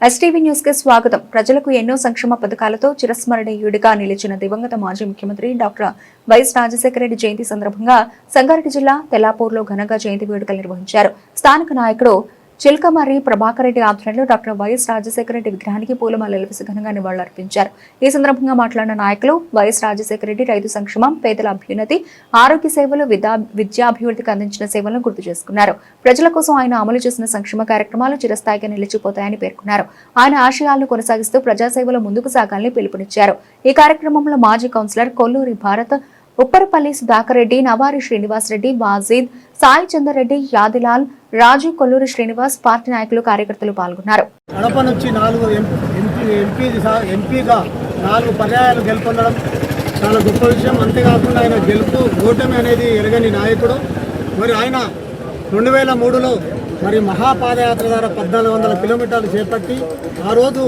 STV news కి స్వాగతం. ప్రజలకు ఎన్నో సంక్షేమ పథకాలతో చిరస్మరణీయుడిగా నిలిచిన దివంగత మాజీ ముఖ్యమంత్రి డాక్టర్ వైఎస్ రాజశేఖర రెడ్డి జయంతి సందర్భంగా సంగారెడ్డి జిల్లా తెల్లాపూర్లో ఘనంగా జయంతి వేడుకలు నిర్వహించారు. స్థానిక నాయకుడు చిల్కమర్రి ప్రభాకర్ రెడ్డి ఆధ్వర్యంలో డాక్టర్ వైఎస్ రాజశేఖర రెడ్డి విగ్రహానికి పూలమాలలు వేసి ఘనంగా నివాళులర్పించారు. ఈ సందర్భంగా మాట్లాడిన నాయకులు వైఎస్ రాజశేఖర రెడ్డి రైతు సంక్షేమం, పేదల అభ్యున్నతి, ఆరోగ్య సేవలు, విద్యాభివృద్ధికి అందించిన సేవలను గుర్తు చేసుకున్నారు. ప్రజల కోసం ఆయన అమలు చేసిన సంక్షేమ కార్యక్రమాలు చిరస్థాయిగా నిలిచిపోతాయని పేర్కొన్నారు. ఆయన ఆశయాలను కొనసాగిస్తూ ప్రజాసేవలో ముందుకు సాగాలని పిలుపునిచ్చారు. ఈ కార్యక్రమంలో మాజీ కౌన్సిలర్ కొల్లూరి భారత్, ఉప్పరపల్లి సుధాకర్ రెడ్డి, నవారి శ్రీనివాస్ రెడ్డి, వాజీద్, సాయి చందర్ రెడ్డి, యాదిలాల్, రాజు, కొల్లూరి శ్రీనివాస్, పార్టీ నాయకులు, కార్యకర్తలు పాల్గొన్నారు. కడప నుంచి ఎంపీగా 4 పర్యాయాలు గెలుపొందడం చాలా గొప్ప విషయం. అంతేకాకుండా ఆయన గెలుపు ఓటమి అనేది ఎరగని నాయకుడు. మరి ఆయన 2003లో మరి మహాపాదయాత్ర ద్వారా 1400 కిలోమీటర్లు చేపట్టి ఆ రోజు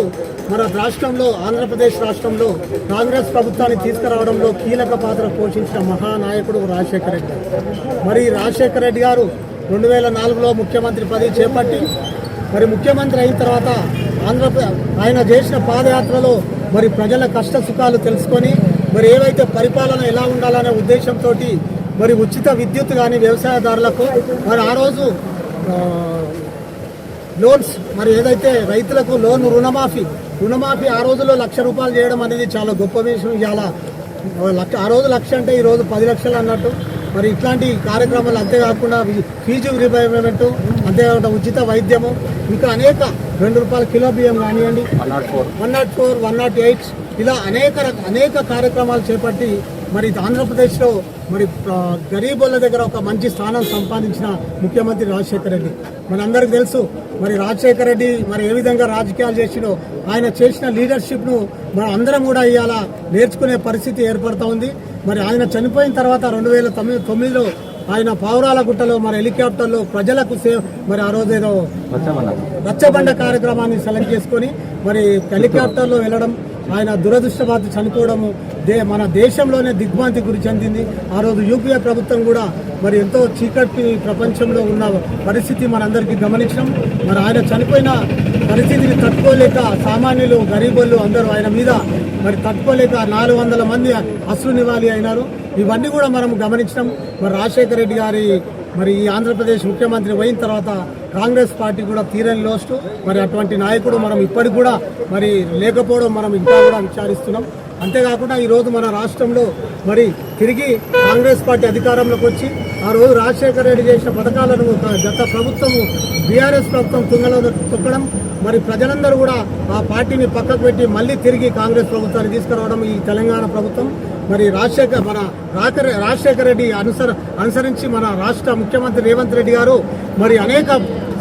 మన రాష్ట్రంలో, ఆంధ్రప్రదేశ్ రాష్ట్రంలో కాంగ్రెస్ ప్రభుత్వాన్ని తీసుకురావడంలో కీలక పాత్ర పోషించిన మహానాయకుడు రాజశేఖర రెడ్డి. మరి రాజశేఖర రెడ్డి గారు 2004లో ముఖ్యమంత్రి పదవి చేపట్టి మరి ముఖ్యమంత్రి అయిన తర్వాత ఆయన చేసిన పాదయాత్రలో మరి ప్రజల కష్ట సుఖాలు తెలుసుకొని మరి ఏవైతే పరిపాలన ఎలా ఉండాలనే ఉద్దేశంతో మరి ఉచిత విద్యుత్ కానీ వ్యవసాయదారులకు మరి ఆ రోజు లోన్స్ మరి ఏదైతే రైతులకు రుణమాఫీ ఆ రోజుల్లో ₹1,00,000 చేయడం అనేది చాలా గొప్ప విషయం. ఇవాళ ఆ రోజు 1,00,000 అంటే ఈరోజు 10 లక్షలు అన్నట్టు. మరి ఇట్లాంటి కార్యక్రమాలు, అంతేకాకుండా ఫీజు రిబైమెంట్, అంతేకాకుండా ఉచిత వైద్యము, ఇంకా అనేక ₹2 కిలో బియ్యం కానివ్వండి, 104, 108 ఇలా అనేక కార్యక్రమాలు చేపట్టి మరి ఆంధ్రప్రదేశ్లో మరి గరీబుల దగ్గర ఒక మంచి స్థానం సంపాదించిన ముఖ్యమంత్రి రాజశేఖర రెడ్డి. మనందరికీ తెలుసు మరి రాజశేఖర రెడ్డి మరి ఏ విధంగా రాజకీయాలు చేసినో, ఆయన చేసిన లీడర్షిప్ను మనం అందరం కూడా ఇవాళ నేర్చుకునే పరిస్థితి ఏర్పడుతూ ఉంది. మరి ఆయన చనిపోయిన తర్వాత 2009లో ఆయన పావురాల గుట్టలో మరి హెలికాప్టర్లో ప్రజలకు మరి ఆ రోజు ఏదో రచ్చబండ కార్యక్రమాన్ని సెలెక్ట్ చేసుకొని మరి హెలికాప్టర్లో వెళ్ళడం, ఆయన దురదృష్టవశాత్తు చనిపోవడము మన దేశంలోనే దిగ్భ్రాంతి గురి చెందింది. ఆ రోజు యూపీఏ ప్రభుత్వం కూడా మరి ఎంతో చీకటి ప్రపంచంలో ఉన్న పరిస్థితి మనందరికీ గమనించడం. మరి ఆయన చనిపోయిన పరిస్థితిని తట్టుకోలేక సామాన్యులు, గరీబులు అందరూ ఆయన మీద మరి తట్టుకోలేక 400 మంది అశ్రు నివాళి అయినారు. ఇవన్నీ కూడా మనం గమనించడం. మరి రాజశేఖర రెడ్డి గారి మరి ఈ ఆంధ్రప్రదేశ్ ముఖ్యమంత్రి అయిన తర్వాత కాంగ్రెస్ పార్టీ కూడా తీరని లోటు. మరి అటువంటి నాయకుడు మనం ఇప్పటికి కూడా మరి లేకపోవడం మనం ఇంకా కూడా విచారిస్తున్నాం. అంతేకాకుండా ఈరోజు మన రాష్ట్రంలో మరి తిరిగి కాంగ్రెస్ పార్టీ అధికారంలోకి వచ్చి ఆ రోజు రాజశేఖర రెడ్డి చేసిన పథకాలను గత ప్రభుత్వము బీఆర్ఎస్ ప్రభుత్వం తుంగలో తొక్కడం, మరి ప్రజలందరూ కూడా ఆ పార్టీని పక్కకు పెట్టి మళ్ళీ తిరిగి కాంగ్రెస్ ప్రభుత్వాన్ని తీసుకురావడం ఈ తెలంగాణ ప్రభుత్వం. మరి రాజశేఖర రెడ్డి అనుసరించి మన రాష్ట్ర ముఖ్యమంత్రి రేవంత్ రెడ్డి గారు మరి అనేక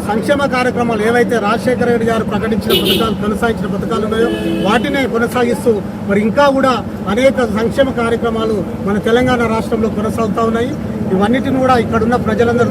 సంక్షేమ కార్యక్రమాలు ఏవైతే రాజశేఖర రెడ్డి గారు ప్రకటించిన పథకాలు, కొనసాగించిన పథకాలు ఉన్నాయో వాటినే కొనసాగిస్తూ మరి ఇంకా కూడా అనేక సంక్షేమ కార్యక్రమాలు మన తెలంగాణ రాష్ట్రంలో కొనసాగుతూ ఉన్నాయి. ఇవన్నిటిని కూడా ఇక్కడున్న ప్రజలందరూ